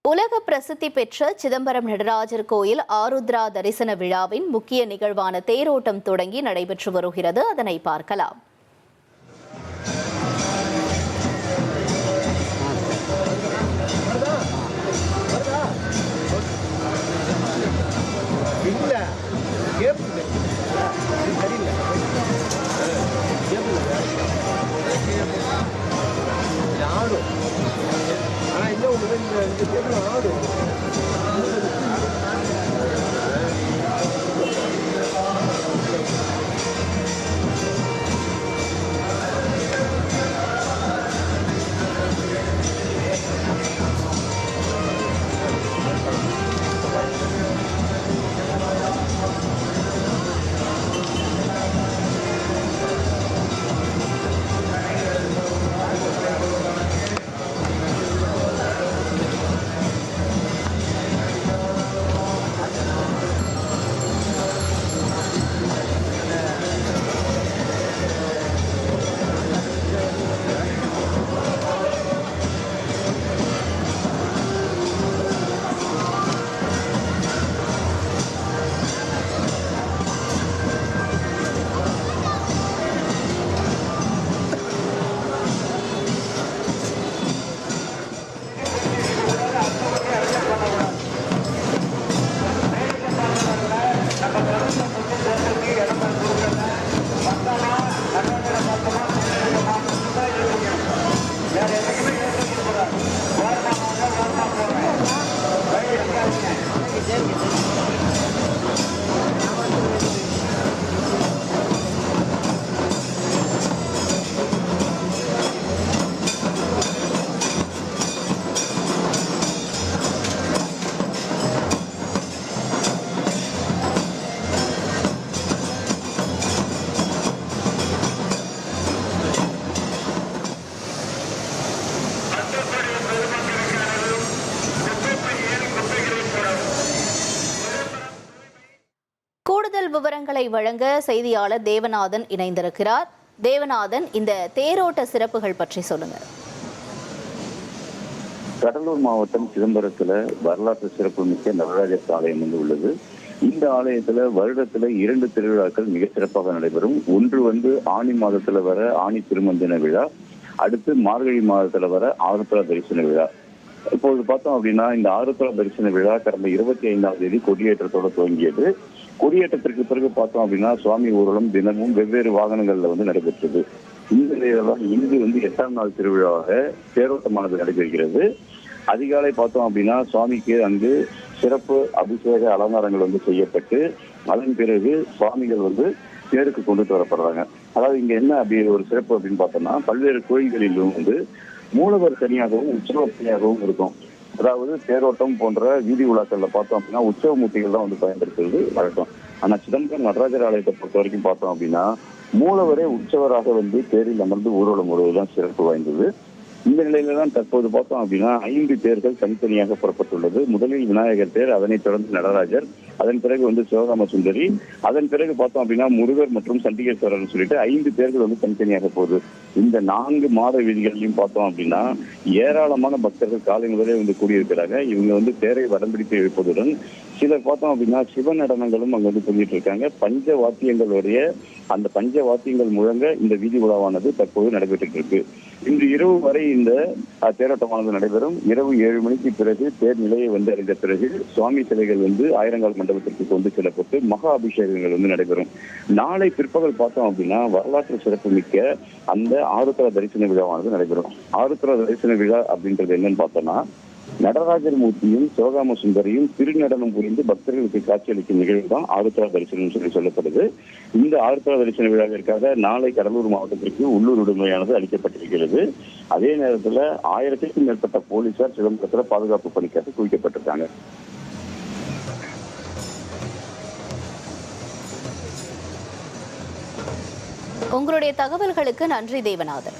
உலக பிரசித்தி பெற்ற சிதம்பரம் நடராஜர் கோயில் ஆருத்ரா தரிசன விழாவின் முக்கிய நிகழ்வான தேரோட்டம் தொடங்கி நடைபெற்று வருகிறது. அதனை பார்க்கலாம். கூடுதல் விவரங்களை வழங்க செய்தியாளர் தேவநாதன் இணைந்திருக்கிறார். தேவநாதன், இந்த தேரோட்ட சிறப்புகள் பற்றி சொல்லுங்க. கடலூர் மாவட்டம் சிதம்பரத்துல வரலாற்று சிறப்பு மிக்க நடராஜர் ஆலயம் உள்ளது. இந்த ஆலயத்துல வருடத்துல 2 திருவிழாக்கள் மிக சிறப்பாக நடைபெறும். ஒன்று ஆனி மாதத்துல வர ஆனி திருமந்தின விழா, அடுத்து மார்கழி மாதத்துல வர ஆருத்ரா தரிசன விழா. இப்போது பார்த்தோம் அப்படின்னா இந்த ஆருத்ரா தரிசன விழா கடந்த 25ஆம் தேதி கொடியேற்றத்தோட துவங்கியது. கொடியேற்றத்திற்கு பிறகு பார்த்தோம் அப்படின்னா சுவாமி ஊர்வலம் தினமும் வெவ்வேறு வாகனங்கள்ல நடைபெற்றது. இந்த நிலையில்தான் இங்கு 8ஆம் நாள் திருவிழாவாக தேரோட்டமானது நடைபெறுகிறது. அதிகாலை பார்த்தோம் அப்படின்னா சுவாமிக்கு அங்கு சிறப்பு அபிஷேக அலங்காரங்கள் செய்யப்பட்டு அதன் பிறகு சுவாமிகள் தேருக்கு கொண்டுட்டு வரப்படுறாங்க. அதாவது இங்க என்ன அப்படி ஒரு சிறப்பு அப்படின்னு பார்த்தோம்னா, பல்வேறு கோயில்களிலும் மூலவர் தனியாகவும் உற்சவர் தனியாகவும் இருக்கும். அதாவது தேரோட்டம் போன்ற வீதி விழாக்கள்ல பார்த்தோம் அப்படின்னா உற்சவ மூர்த்திகள் தான் பயன்படுத்துறது வழக்கம். ஆனா சிதம்பரம் நடராஜர் ஆலயத்தை பொறுத்த வரைக்கும் பார்த்தோம் அப்படின்னா மூலவரே உற்சவராக தேரில் அமர்ந்து ஊர்வலம் வருவதுதான் சிறப்பு வாய்ந்தது. இந்த நிலையில தான் தற்போது பார்த்தோம் அப்படின்னா 5 தேர்கள் தனித்தனியாக புறப்பட்டுள்ளது. முதலில் விநாயகர் தேர், அதனைத் தொடர்ந்து நடராஜர், அதன் பிறகு சிவகாம சுந்தரி, அதன் பிறகு பார்த்தோம் அப்படின்னா முருகர் மற்றும் சண்டிகேஸ்வரர் சொல்லிட்டு 5 தேர்கள் தனித்தனியாக போகுது. இந்த 4 மாத வீதிகளிலும் பார்த்தோம் அப்படின்னா ஏராளமான பக்தர்கள் காலை முதலே கூடியிருக்கிறாங்க. இவங்க தேரை வடம்பிடித்து எழுப்பதுடன் சிலர் பார்த்தோம் அப்படின்னா சிவ நடனங்களும் அங்க சொல்லிட்டு இருக்காங்க. பஞ்ச வாத்தியங்களுடைய அந்த பஞ்ச வாத்தியங்கள் முழங்க இந்த வீதி உலாவானது தற்போது நடைபெற்று இருக்கு. இன்று இரவு வரை இந்த தேரோட்டமானது நடைபெறும். இரவு 7 மணிக்கு பிறகு தேர் நிலையை அடைந்த பிறகு சுவாமி சிலைகள் ஆயிரங்கால் மண்டபத்திற்கு கொண்டு செல்லப்பட்டு மகா அபிஷேகங்கள் நடைபெறும். நாளை பிற்பகல் பார்த்தோம் அப்படின்னா வரலாற்று சிறப்பு மிக்க அந்த ஆருத்ரா தரிசன விழாவானது நடைபெறும். ஆருத்ரா தரிசன விழா அப்படின்றது என்னன்னு பார்த்தோம்னா, நடராஜர் மூர்த்தியும் சிவகாம சுந்தரியும் திருநடனம் புரிந்து பக்தர்களுக்கு காட்சியளிக்கும் நிகழ்வு தான் ஆருத்ரா தரிசனம் சொல்லப்படுது. இந்த ஆருத்ரா தரிசன விழாவிற்காக நாளை கடலூர் மாவட்டத்திற்கு உள்ளூர் விடுமுறையானது அளிக்கப்பட்டிருக்கிறது. அதே நேரத்தில் 1000க்கும் மேற்பட்ட போலீசார் சிதம்பரத்துல பாதுகாப்பு பணிக்காக குவிக்கப்பட்டிருக்காங்க. உங்களுடைய தகவல்களுக்கு நன்றி தேவநாதன்.